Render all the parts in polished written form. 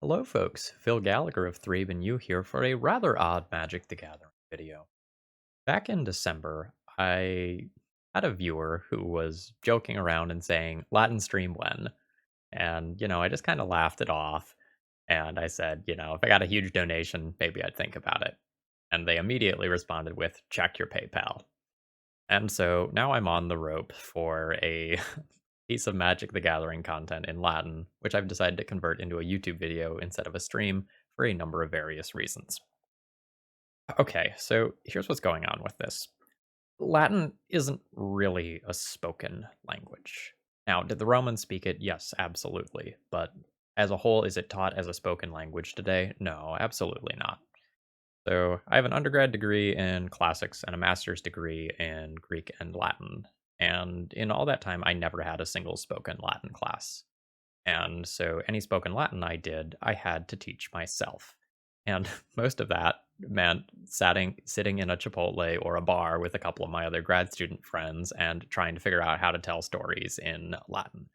Hello, folks. Phil Gallagher of ThrabenU here for a rather odd Magic the Gathering video. Back in December, I had a viewer who was joking around and saying, Latin stream when? And, I just kind of laughed it off. And I said, if I got a huge donation, maybe I'd think about it. And they immediately responded with, check your PayPal. And so now I'm on the rope for a piece of Magic the Gathering content in Latin, which I've decided to convert into a YouTube video instead of a stream for a number of various reasons. Okay, so here's what's going on with this. Latin isn't really a spoken language. Now, did the Romans speak it? Yes, absolutely. But as a whole, is it taught as a spoken language today? No, absolutely not. So I have an undergrad degree in classics and a master's degree in Greek and Latin. And in all that time, I never had a single spoken Latin class. And so any spoken Latin I did, I had to teach myself. And most of that meant sitting in a Chipotle or a bar with a couple of my other grad student friends and trying to figure out how to tell stories in Latin.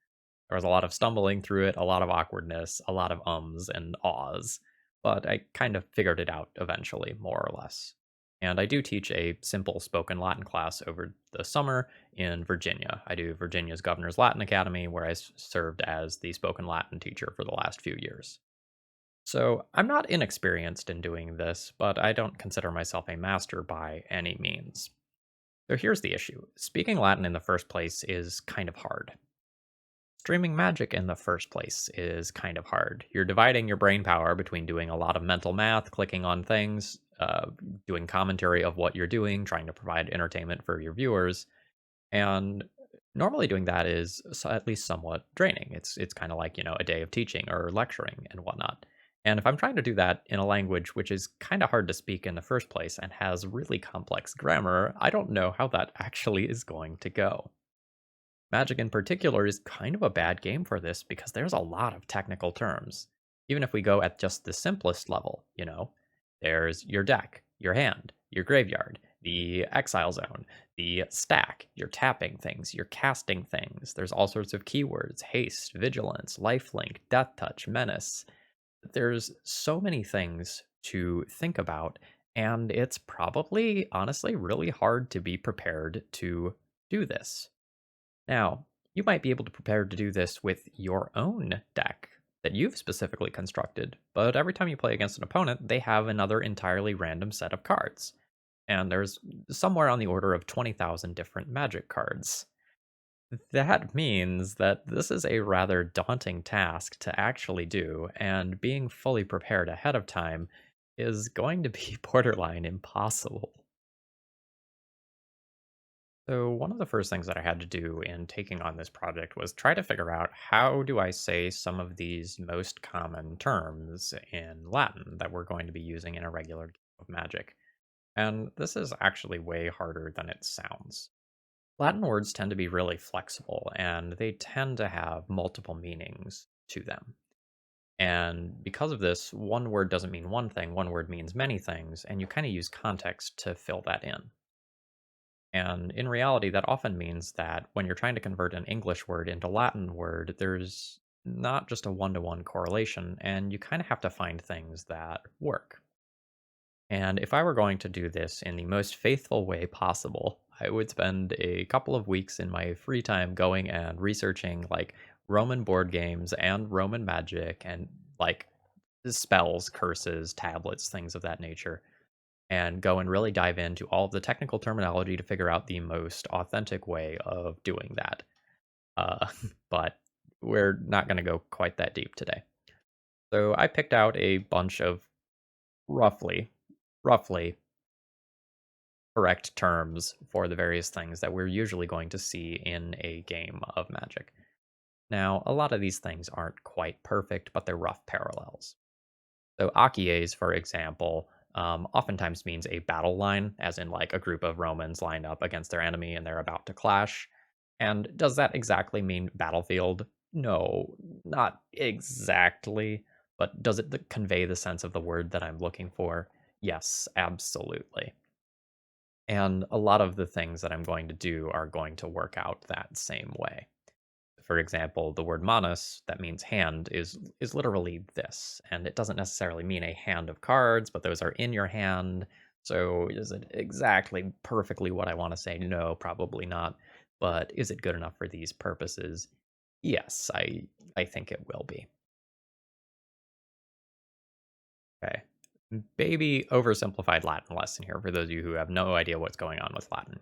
There was a lot of stumbling through it, a lot of awkwardness, a lot of ums and ahs, but I kind of figured it out eventually, more or less. And I do teach a simple spoken Latin class over the summer in Virginia. I do Virginia's Governor's Latin Academy, where I served as the spoken Latin teacher for the last few years. So I'm not inexperienced in doing this, but I don't consider myself a master by any means. So here's the issue. Speaking Latin in the first place is kind of hard. Streaming Magic in the first place is kind of hard. You're dividing your brain power between doing a lot of mental math, clicking on things, doing commentary of what you're doing, trying to provide entertainment for your viewers, and normally doing that is at least somewhat draining. It's kind of like a day of teaching or lecturing and whatnot. And if I'm trying to do that in a language which is kind of hard to speak in the first place and has really complex grammar, I don't know how that actually is going to go. Magic in particular is kind of a bad game for this because there's a lot of technical terms. Even if we go at just the simplest level, there's your deck, your hand, your graveyard, the exile zone, the stack, you're tapping things, you're casting things. There's all sorts of keywords: haste, vigilance, lifelink, death touch, menace. There's so many things to think about, and it's probably, honestly, really hard to be prepared to do this. Now, you might be able to prepare to do this with your own deck that you've specifically constructed, but every time you play against an opponent, they have another entirely random set of cards. And there's somewhere on the order of 20,000 different magic cards. That means that this is a rather daunting task to actually do, and being fully prepared ahead of time is going to be borderline impossible. So one of the first things that I had to do in taking on this project was try to figure out how do I say some of these most common terms in Latin that we're going to be using in a regular game of Magic. And this is actually way harder than it sounds. Latin words tend to be really flexible and they tend to have multiple meanings to them. And because of this, one word doesn't mean one thing, one word means many things, and you kind of use context to fill that in. And in reality, that often means that when you're trying to convert an English word into Latin word, there's not just a one-to-one correlation, and you kind of have to find things that work. And if I were going to do this in the most faithful way possible, I would spend a couple of weeks in my free time going and researching like Roman board games and Roman magic and like spells, curses, tablets, things of that nature, and go and really dive into all of the technical terminology to figure out the most authentic way of doing that. Uh, but we're not going to go quite that deep today. So I picked out a bunch of roughly correct terms for the various things that we're usually going to see in a game of Magic. Now, a lot of these things aren't quite perfect, but they're rough parallels. So Achies, for example, oftentimes means a battle line, as in like a group of Romans lined up against their enemy and they're about to clash. And does that exactly mean battlefield? No, not exactly. But does it convey the sense of the word that I'm looking for? Yes, absolutely. And a lot of the things that I'm going to do are going to work out that same way. For example, the word manus, that means hand, is literally this, and it doesn't necessarily mean a hand of cards, but those are in your hand. So is it exactly perfectly what I want to say? No, probably not. But is it good enough for these purposes? Yes, I think it will be. Okay. Baby oversimplified Latin lesson here for those of you who have no idea what's going on with Latin.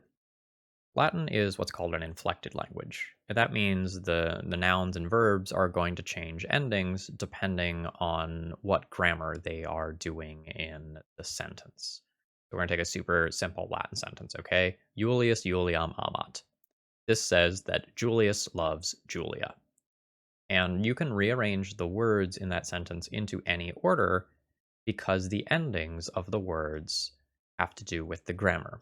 Latin is what's called an inflected language. And that means the nouns and verbs are going to change endings depending on what grammar they are doing in the sentence. So we're going to take a super simple Latin sentence, okay? Julius Juliam amat. This says that Julius loves Julia. And you can rearrange the words in that sentence into any order because the endings of the words have to do with the grammar.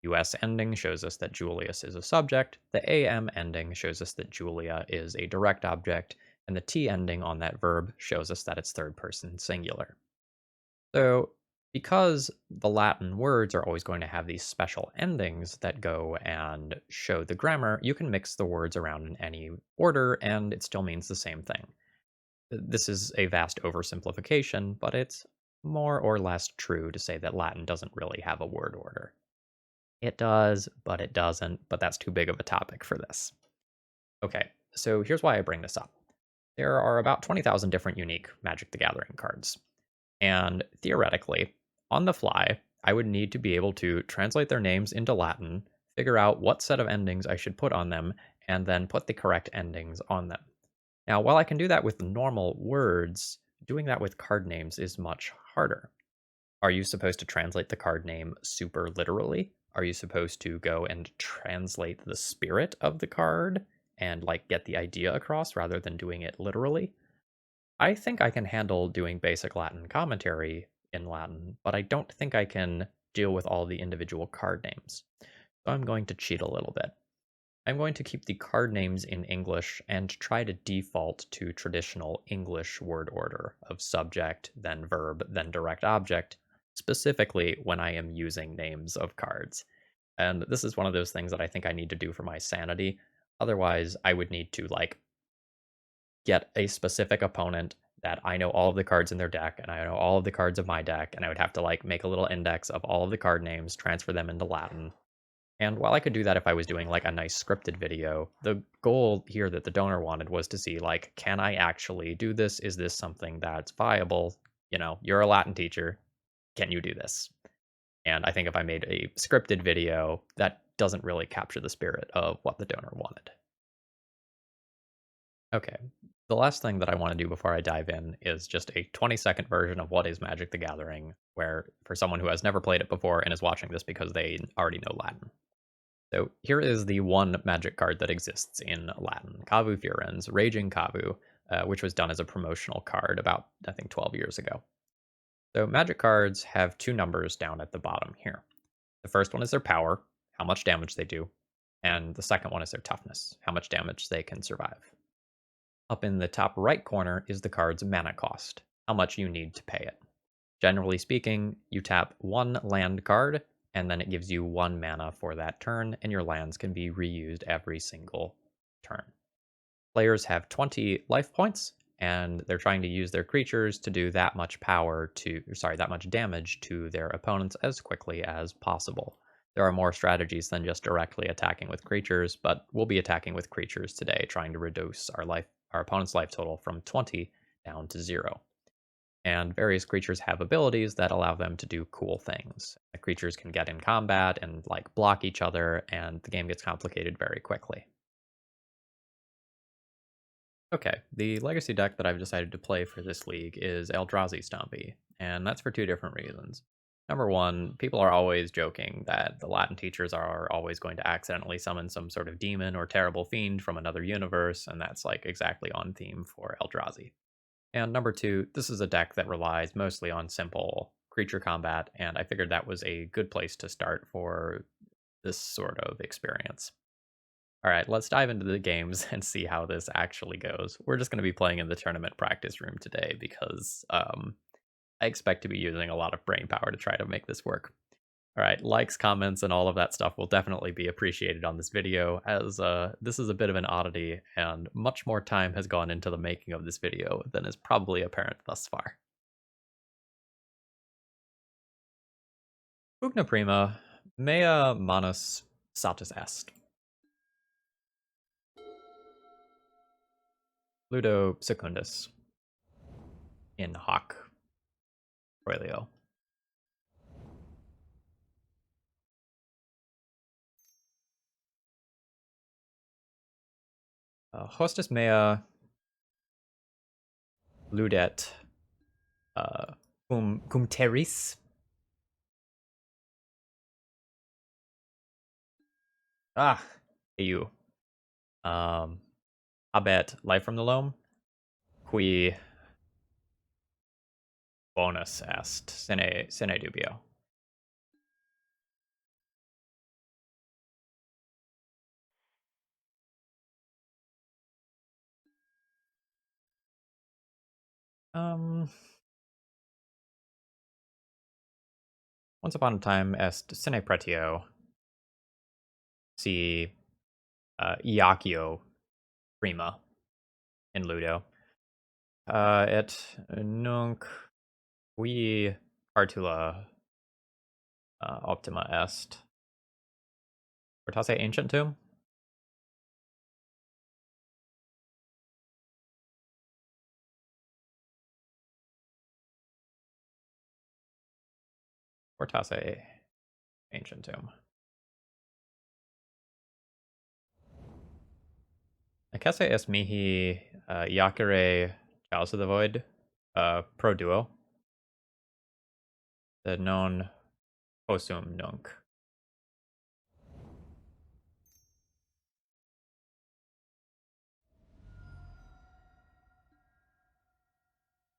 US ending shows us that Julius is a subject, the AM ending shows us that Julia is a direct object, and the T ending on that verb shows us that it's third person singular. So, because the Latin words are always going to have these special endings that go and show the grammar, you can mix the words around in any order and it still means the same thing. This is a vast oversimplification, but it's more or less true to say that Latin doesn't really have a word order. It does, but it doesn't, but that's too big of a topic for this. Okay, so here's why I bring this up. There are about 20,000 different unique Magic the Gathering cards. And theoretically, on the fly, I would need to be able to translate their names into Latin, figure out what set of endings I should put on them, and then put the correct endings on them. Now, while I can do that with normal words, doing that with card names is much harder. Are you supposed to translate the card name super literally? Are you supposed to go and translate the spirit of the card and like get the idea across rather than doing it literally? I think I can handle doing basic Latin commentary in Latin, but I don't think I can deal with all the individual card names. So I'm going to cheat a little bit. I'm going to keep the card names in English and try to default to traditional English word order of subject, then verb, then direct object, specifically when I am using names of cards. And this is one of those things that I think I need to do for my sanity. Otherwise, I would need to like get a specific opponent that I know all of the cards in their deck and I know all of the cards of my deck, and I would have to like make a little index of all of the card names, transfer them into Latin, and while I could do that if I was doing like a nice scripted video, the goal here that the donor wanted was to see like, can I actually do this? Is this something that's viable? You know, you're a Latin teacher. Can you do this? And I think if I made a scripted video, that doesn't really capture the spirit of what the donor wanted. Okay. The last thing that I want to do before I dive in is just a 20-second version of what is Magic the Gathering, where for someone who has never played it before and is watching this because they already know Latin. So here is the one magic card that exists in Latin, Cavu Furens, Raging Cavu, which was done as a promotional card about, I think, 12 years ago. So magic cards have two numbers down at the bottom here. The first one is their power, how much damage they do, and the second one is their toughness, how much damage they can survive. Up in the top right corner is the card's mana cost, how much you need to pay it. Generally speaking, you tap one land card, and then it gives you one mana for that turn, and your lands can be reused every single turn. Players have 20 life points, and they're trying to use their creatures to do that much that much damage to their opponents as quickly as possible. There are more strategies than just directly attacking with creatures, but we'll be attacking with creatures today, trying to reduce our opponent's life total from 20 down to 0. And various creatures have abilities that allow them to do cool things. The creatures can get in combat and like block each other, and the game gets complicated very quickly. Okay, the legacy deck that I've decided to play for this league is Eldrazi Stompy, and that's for two different reasons. Number one, people are always joking that the Latin teachers are always going to accidentally summon some sort of demon or terrible fiend from another universe, and that's like exactly on theme for Eldrazi. And number two, this is a deck that relies mostly on simple creature combat, and I figured that was a good place to start for this sort of experience. All right, let's dive into the games and see how this actually goes. We're just going to be playing in the tournament practice room today because I expect to be using a lot of brain power to try to make this work. Alright, likes, comments, and all of that stuff will definitely be appreciated on this video, as this is a bit of an oddity, and much more time has gone into the making of this video than is probably apparent thus far. Pugna prima, mea manus satis est. Ludo secundus. In hoc proelio. Hostis mea ludet cum terris. Eu. Habet life from the loam, qui bonus est sine dubio. Once upon a time est sine pretio, si Iacchio prima in Ludo. Et nunc qui cartula optima est. Fortasse ancientum? Fortasse ancientum. Necesse est mihi iacere Chalice of the Void pro duo. Sed non possum nunc.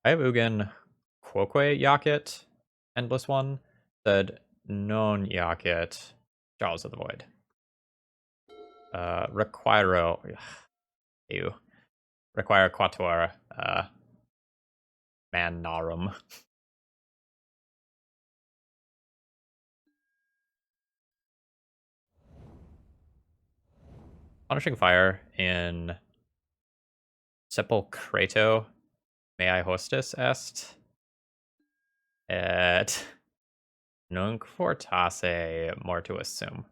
I have Ugin quoque Yakit, Endless One, sed non Yakit, Jaws of the Void. Requiro, ew. Require quatuor, Mannarum. Punishing Fire in Sepulcrato, Mei Hostis est, et nunc fortasse mortuus sum.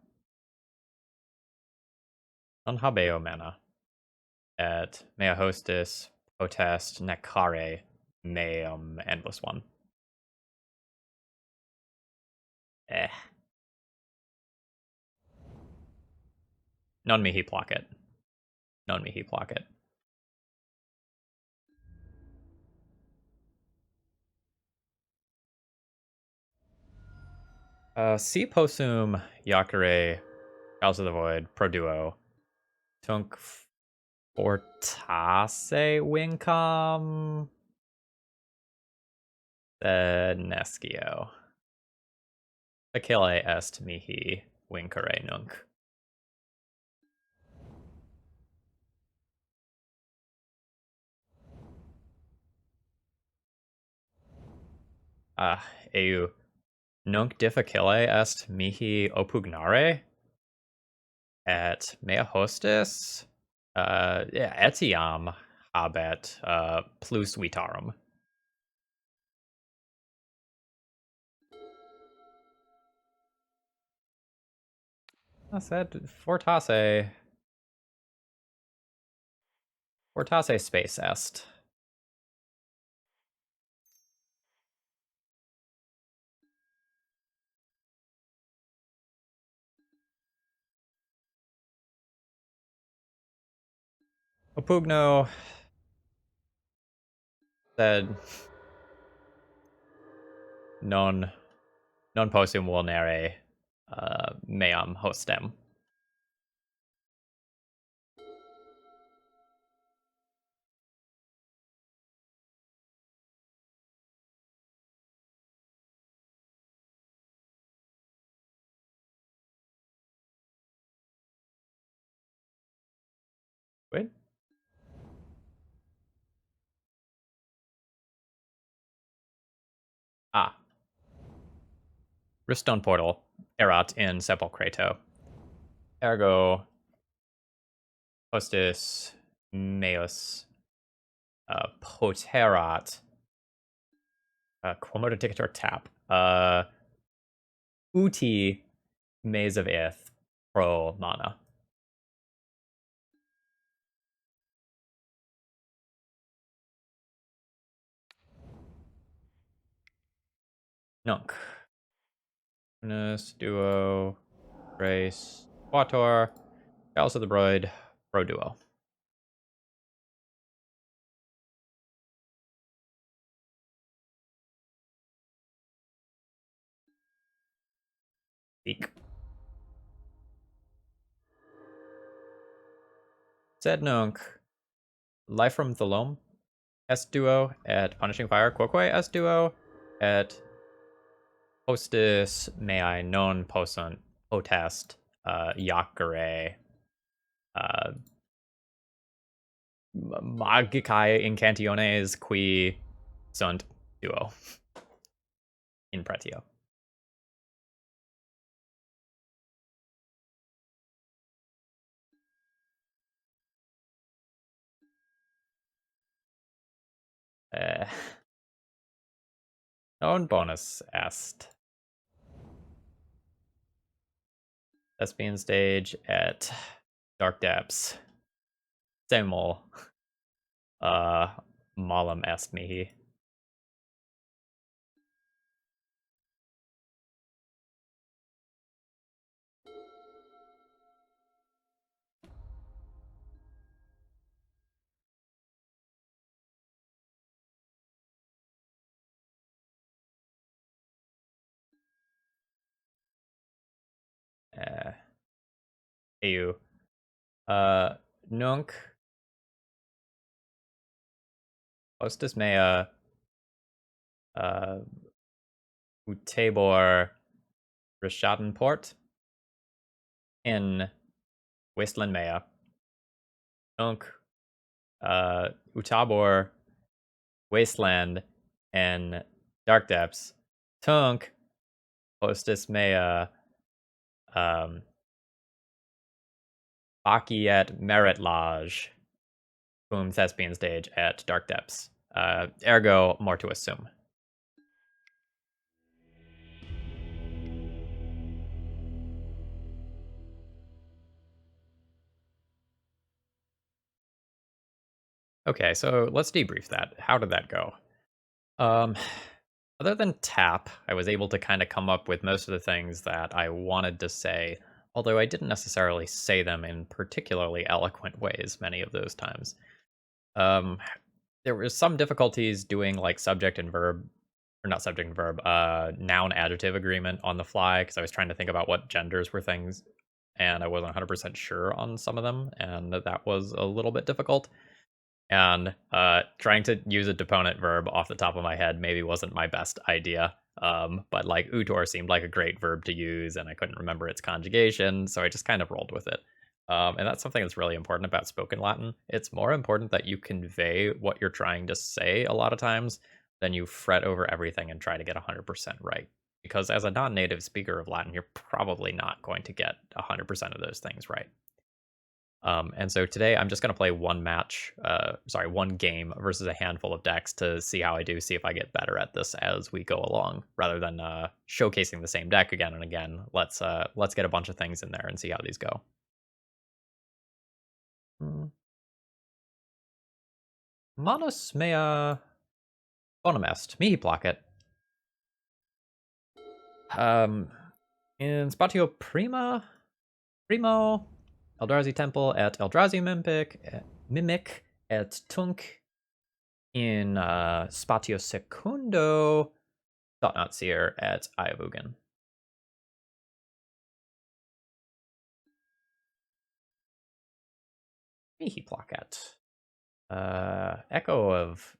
Non habeo mana, et mea hostis potest necare meum Endless One. Non mihi placet. Non mihi placet. Si possum Iacere House of the Void pro duo tunc fortasse wincom nescio. Achille est mihi vincere nunc. Eu nunc difficile est mihi oppugnare et mea hostis etiam habet plus vitarum. Sed fortasse space est. Oppugno sed non possum vulnere meam hostem. Wait. Ristone Portal. Erat in Sepulcreto. Ergo, hostis meus poterat. Quomodo dictator tap. Uti maze of ith pro mana. Nunc. Duo. Grace. Quator. House of the Bride. Pro duo. Speak. Said Nunc. Life from Thalom. S duo at Punishing Fire. Quoque S duo at Hostis mei non possunt potest Yakare Magicae incantiones qui sunt duo in pretio. Non bonus est. Thespian stage at Dark Depths. Semol. Malum est mihi. Eu. Nunc. Hostis mea. Utabor. Rishadenport. In Wasteland mea. Nunc. Utabor. Wasteland. And Dark Depths. Tunk. Hostis mea. Aki at Merit Lodge. Cum Thespian stage at Dark Depths. Ergo mortuus sum. Okay, so let's debrief that. How did that go? Other than tap, I was able to kind of come up with most of the things that I wanted to say, although I didn't necessarily say them in particularly eloquent ways many of those times. There was some difficulties doing like subject and verb, or not subject and verb, noun adjective agreement on the fly because I was trying to think about what genders were things, and I wasn't 100% sure on some of them, and that was a little bit difficult. And trying to use a deponent verb off the top of my head maybe wasn't my best idea. But like utor seemed like a great verb to use, and I couldn't remember its conjugation, so I just kind of rolled with it. And that's something that's really important about spoken Latin. It's more important that you convey what you're trying to say a lot of times than you fret over everything and try to get 100% right. Because as a non-native speaker of Latin, you're probably not going to get 100% of those things right. And so today I'm just going to play one game versus a handful of decks to see how I do, see if I get better at this as we go along, rather than showcasing the same deck again and again. Let's get a bunch of things in there and see how these go. Manus mea bonum est, mihi placet. In spatio primo Eldrazi Temple at Eldrazi Mimic et Tunk in spatio secundo Thought-Knot Seer at Ayavugan. Mihi placet. Echo of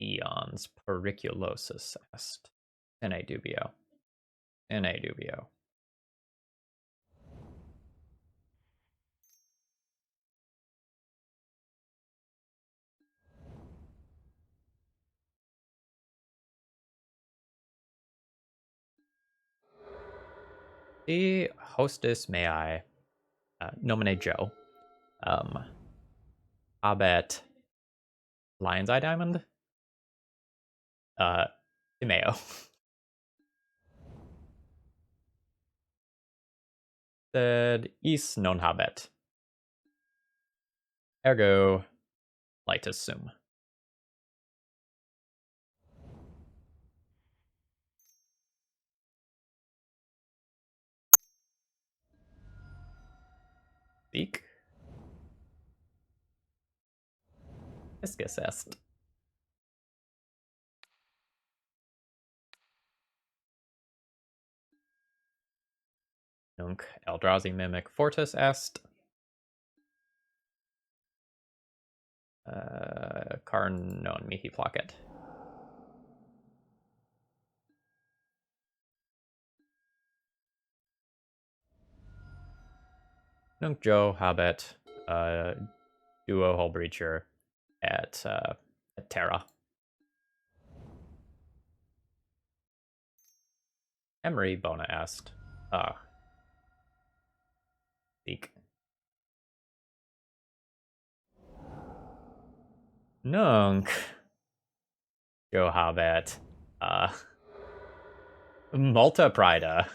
Eons periculosus est. Ene dubio. Ene dubio. The hostess may I nominate Joe. Abet Lion's Eye Diamond. Timeo. Said Is non habet. Ergo Lightus sum. Seek. Viscus est. Nunc Eldrazi mimic fortis est. Carn non mihi placet. Nunc Joe habet duo hull breacher at Terra. Emery bona est. Seek. Nunc Joe habet Multa Prida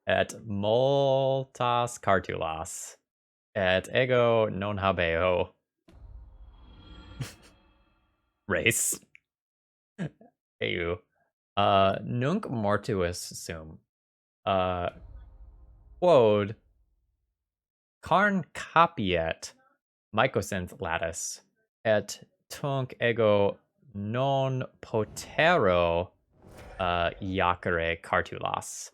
et multas cartulas et ego non habeo race. Eu. Nunc mortuus sum. Quod carn capiet mycosynth lattice et tunc ego non potero iacere cartulas.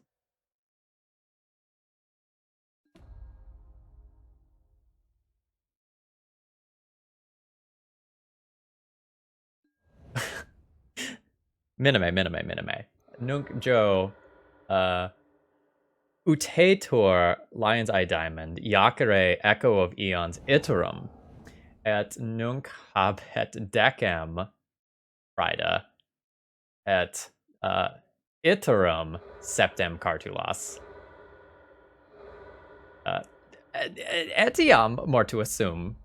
Minime. Nunc Joe Utator Lion's Eye Diamond, Iacere Echo of Eons Iterum, et nunc habet decem Prida, et Iterum septem cartulas. Etiam mortuus sum,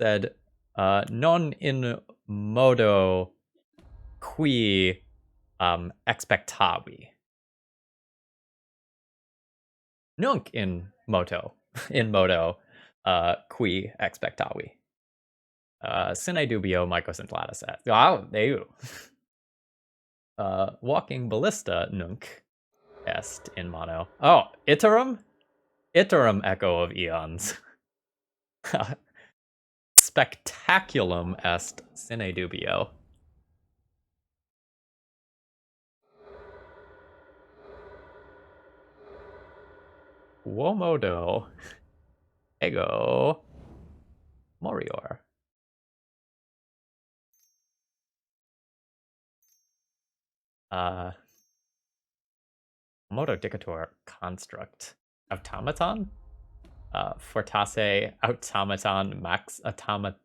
sed non in modo qui expectavi. Nunc in modo qui expectavi. Sine dubio mycosynth lattice. Wow, eu. Walking ballista nunc est in mono. Oh, iterum echo of eons. Spectaculum est sine dubio. Quomodo ego morior. Modo dicator construct. Automaton? Fortasse automaton max automaton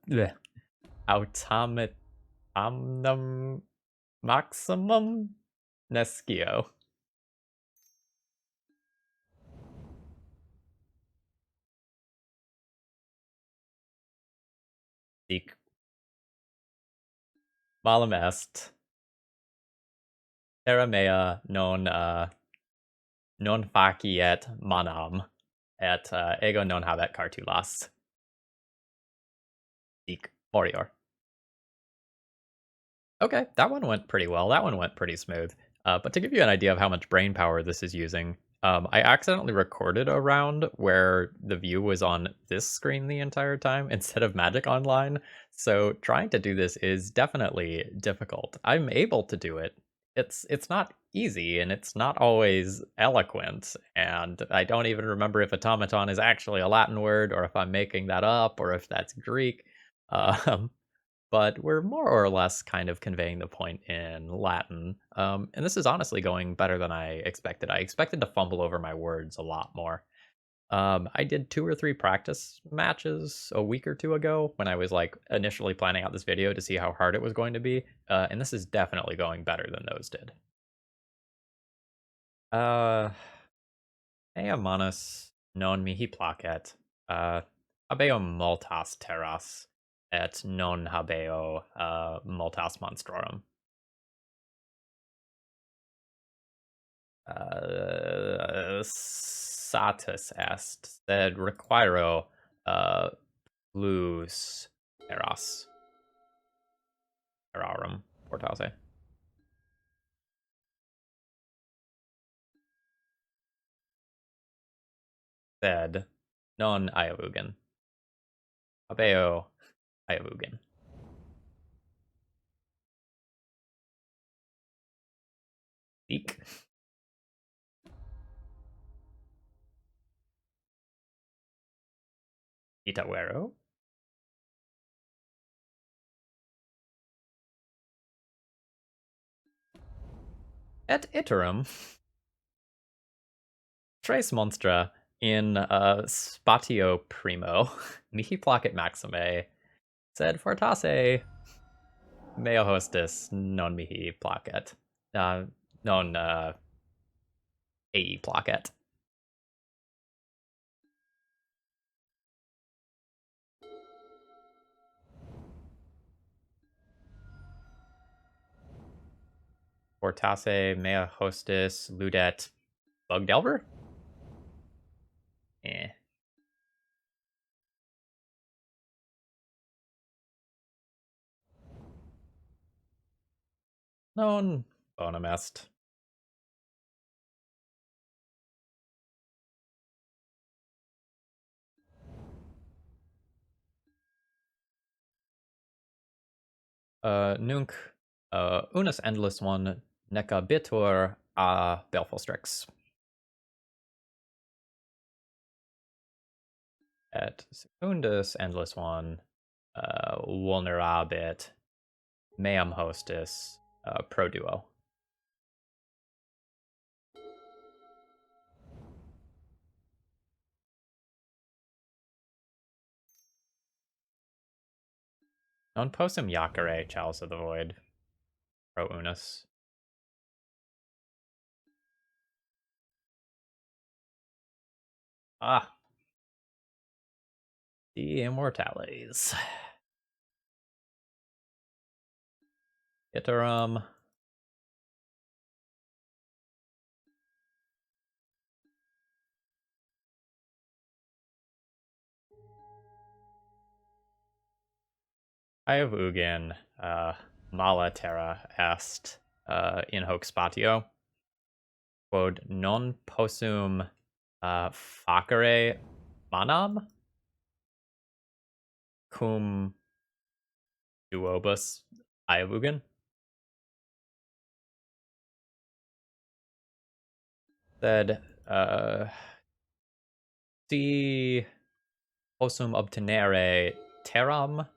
maximum nescio. Seek. Malum est. Terra mea non faciet manam, et ego non habet cartulas. Seek morior. Okay, that one went pretty well. That one went pretty smooth. But to give you an idea of how much brain power this is using, I accidentally recorded a round where the view was on this screen the entire time instead of Magic Online. So trying to do this is definitely difficult. I'm able to do it. It's not easy, and it's not always eloquent, and I don't even remember if automaton is actually a Latin word, or if I'm making that up, or if that's Greek. But we're more or less kind of conveying the point in Latin. And this is honestly going better than I expected. I expected to fumble over my words a lot more. I did 2 or 3 practice matches a week or 2 ago when I was like initially planning out this video to see how hard it was going to be. And this is definitely going better than those did. Ea manus non mihi placet, habeo multas terras, et non habeo multas monstrorum. Satis est, sed requiro plus terrarum portase. Sed non iavugen. Habeo iavugen. Eek. Itawero. Et iterum. Tres monstra in spatio primo. Mihi placet maxime. Sed fortasse meo hostis non mihi placet. Non ei placet. Fortasse mea hostis ludet Bugdelver? Eh. Non bonum est. Nunc unus endless one necabitur a Belfostrix. Et secundus endless one vulnerabit meam hostis pro duo. Non possum jacere chalice of the void pro unus. Ah. The immortales. Iterum. I have Ugin, mala terra est in hoc spatio. Quod non possum facere manam cum duobus Iavugen. Sed si possum obtenere terram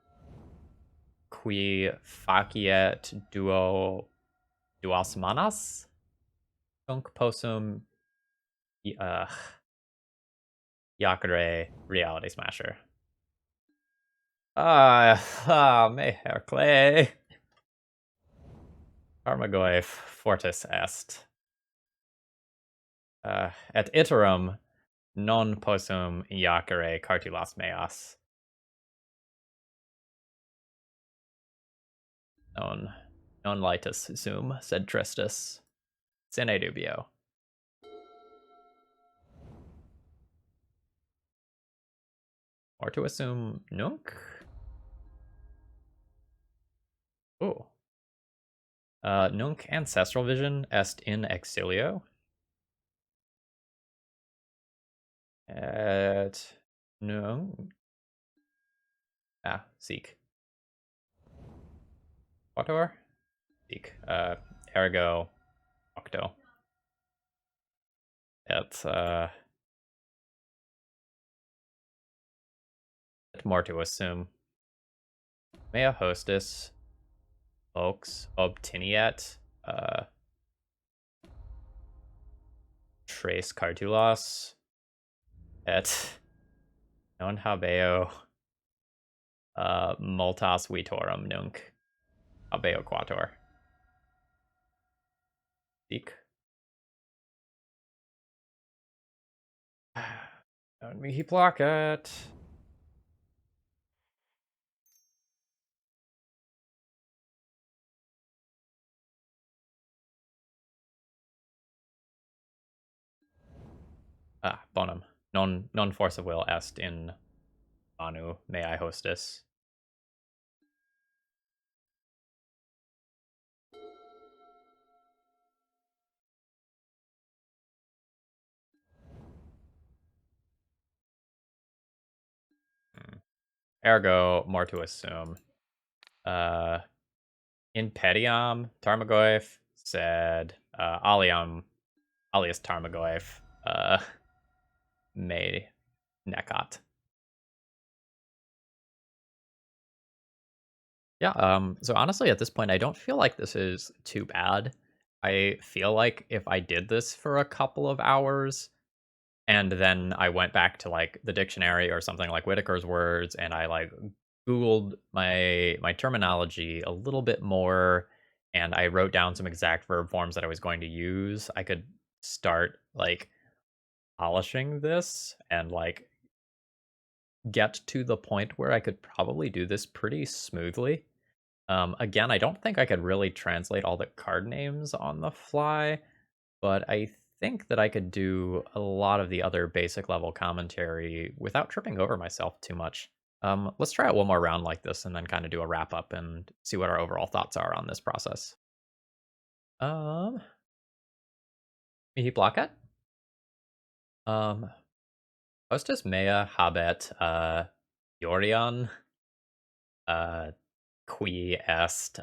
qui faciet duas manas, nunc possum Jacare Reality Smasher. Me Hercle. Armagoyf fortis est. Et iterum non possum Jacare cartulas meas. Non litus sum, sed tristis. Sine dubio. Mortuisum nunc? Oh. Nunc ancestral vision est in exilio. Et nunc. Seek. Quator? Seek. Ergo octo. Et mortuus sum. Mea hostis vox obtiniet tres cartulas et non habeo multas vitorum nunc habeo quator. Seek. Let me block it. Ah, bonum. Non force of will est in Manu, may I hostess. Ergo, more to assume. In Petiam, Tarmogoyf said Aliam, alias Tarmogoyf, may Nekot. Yeah, so honestly, at this point, I don't feel like this is too bad. I feel like if I did this for a couple of hours, and then I went back to like the dictionary or something like Whitaker's words, and I like Googled my terminology a little bit more, and I wrote down some exact verb forms that I was going to use, I could start like polishing this and like get to the point where I could probably do this pretty smoothly. Again, I don't think I could really translate all the card names on the fly, but I think that I could do a lot of the other basic level commentary without tripping over myself too much. Let's try it one more round like this and then kind of do a wrap up and see what our overall thoughts are on this process. Mihi Blockhead? Um, Hostess Mea Habet, Yorion, uh, qui est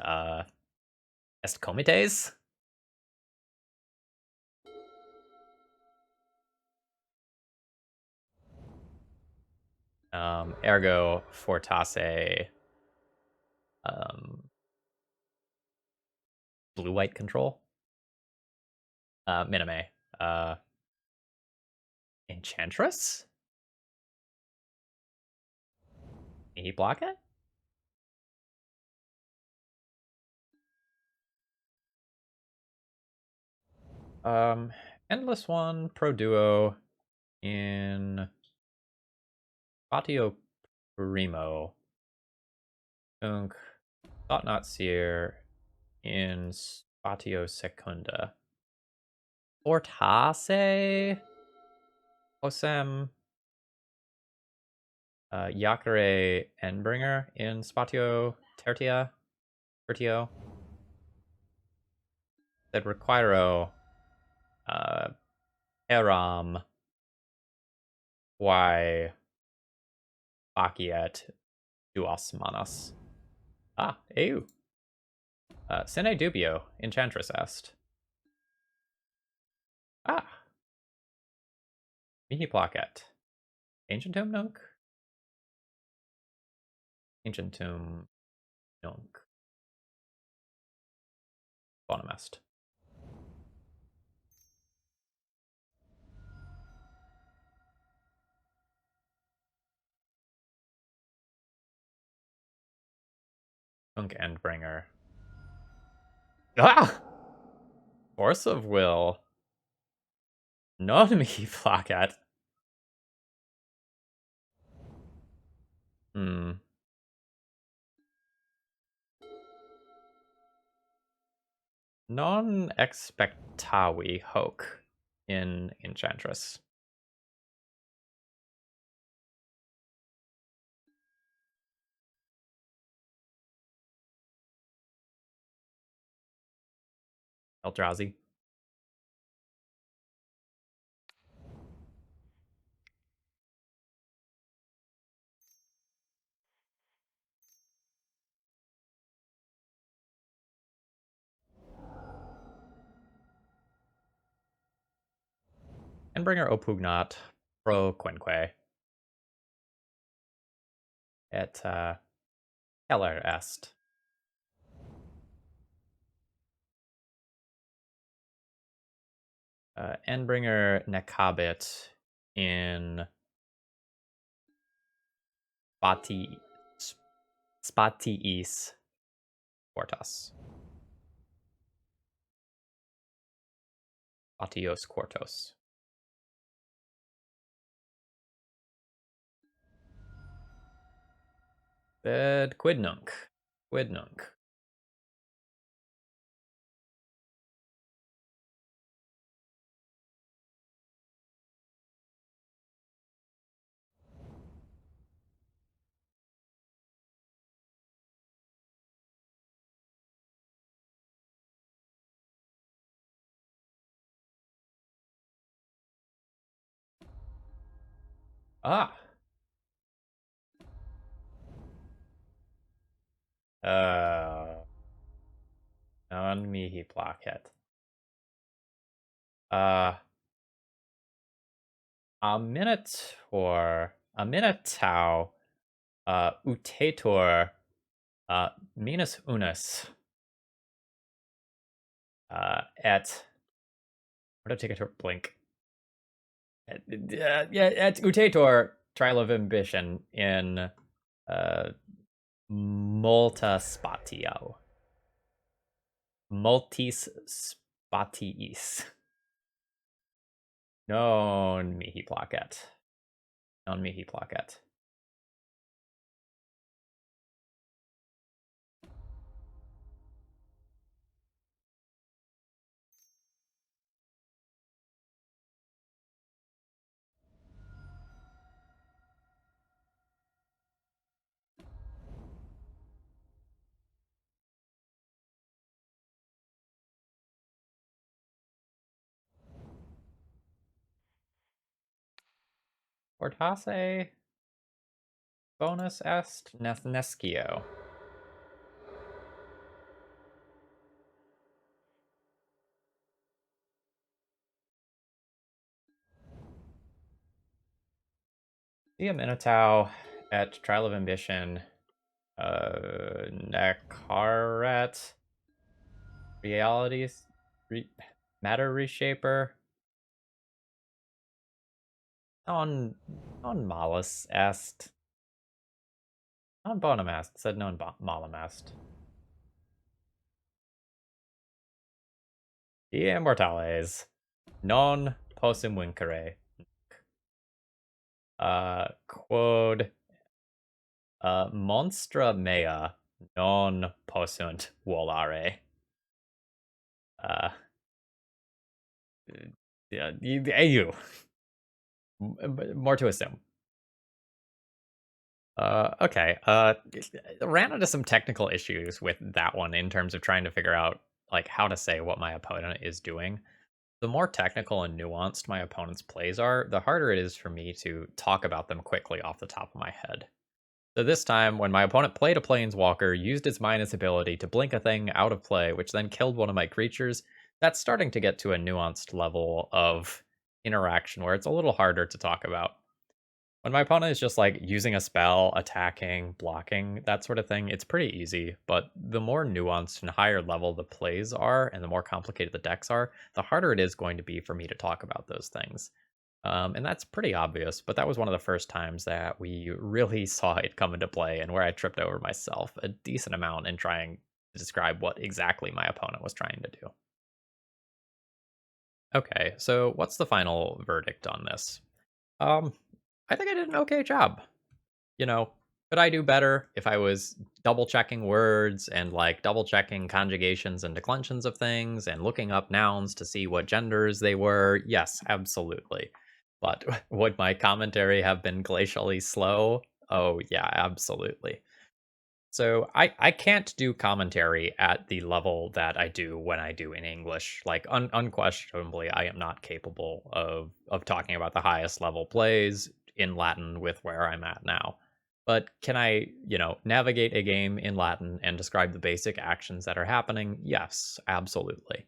comites? Ergo fortasse, um, blue white control. Minime. Enchantress? Can he block it? Um, Endless One, Pro Duo in Patio Primo. Unk, Thought Not Seer in Spatio Secunda. Fortasse? Osem Yakare Endbringer in Spatio Tertio. Said Requiro Eram Y Faciet Duos Manas. Ah, eu. Sine Dubio, Enchantress est. Ah, Mihi Plaquette. Ancient Tomb Nunk? Ancient Tomb Nunk. Bonum est. Nunk Endbringer. Ah! Force of Will. Non Mihi Plaquette. Hmm. Non expectavi hoc in Enchantress. Eldrazi. Endbringer Opugnat Pro Quinque. Et Keller est. Endbringer Nekabit in Spati Spatiis Quartos. Spatios Quartos. Quidnunk. Quidnunk. Ah. Non-mihi placket. A minotaur. A minotaur. Utator. Minus unus. At. Where did I take a blink? Yeah, at Utator, Trial of Ambition in Multa Spatio. Multis Spatiis. Non mihi placet. Non mihi placet. Fortasse bonus est nescio. Dia Minotaur at Trial of Ambition. Nakaret. Realities. Matter Reshaper. Non malus est. Non bonum est. Said non malum est. Dia Immortales. Non possum vincere. Quod monstra mea non possunt volare. Yeah, you. More to assume. Okay. Ran into some technical issues with that one in terms of trying to figure out like how to say what my opponent is doing. The more technical and nuanced my opponent's plays are, the harder it is for me to talk about them quickly off the top of my head. So this time, when my opponent played a Planeswalker, used its minus ability to blink a thing out of play, which then killed one of my creatures, that's starting to get to a nuanced level of interaction where it's a little harder to talk about. When my opponent is just like using a spell, attacking, blocking, that sort of thing, it's pretty easy. But the more nuanced and higher level the plays are, and the more complicated the decks are, the harder it is going to be for me to talk about those things. And that's pretty obvious, but that was one of the first times that we really saw it come into play and where I tripped over myself a decent amount in trying to describe what exactly my opponent was trying to do. Okay, so what's the final verdict on this? I think I did an okay job. You know, could I do better if I was double checking words and like double checking conjugations and declensions of things and looking up nouns to see what genders they were? Yes, absolutely. But would my commentary have been glacially slow? Oh, yeah, absolutely. So I can't do commentary at the level that I do when I do in English. Like unquestionably, I am not capable of talking about the highest level plays in Latin with where I'm at now. But can I, navigate a game in Latin and describe the basic actions that are happening? Yes, absolutely.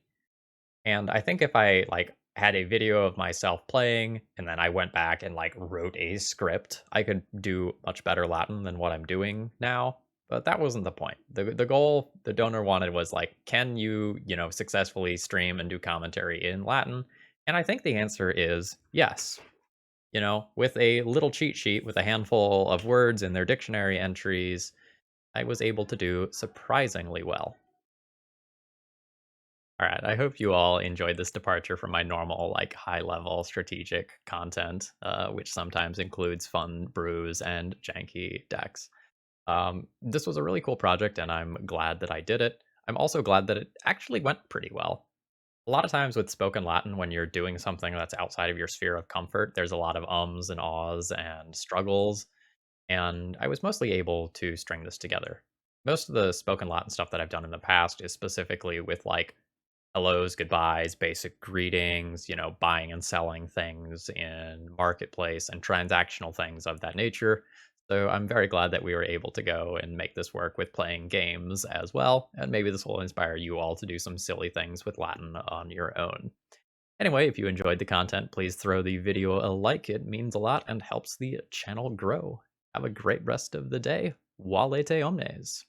And I think if I like had a video of myself playing and then I went back and like wrote a script, I could do much better Latin than what I'm doing now. But that wasn't the point. The goal the donor wanted was like, can you, successfully stream and do commentary in Latin? And I think the answer is yes. With a little cheat sheet with a handful of words in their dictionary entries, I was able to do surprisingly well. All right, I hope you all enjoyed this departure from my normal, like, high-level strategic content, which sometimes includes fun brews and janky decks. This was a really cool project, and I'm glad that I did it. I'm also glad that it actually went pretty well. A lot of times with spoken Latin, when you're doing something that's outside of your sphere of comfort, there's a lot of ums and ahs and struggles, and I was mostly able to string this together. Most of the spoken Latin stuff that I've done in the past is specifically with like hellos, goodbyes, basic greetings, buying and selling things in marketplace and transactional things of that nature. So I'm very glad that we were able to go and make this work with playing games as well. And maybe this will inspire you all to do some silly things with Latin on your own. Anyway, if you enjoyed the content, please throw the video a like. It means a lot and helps the channel grow. Have a great rest of the day. Valete omnes.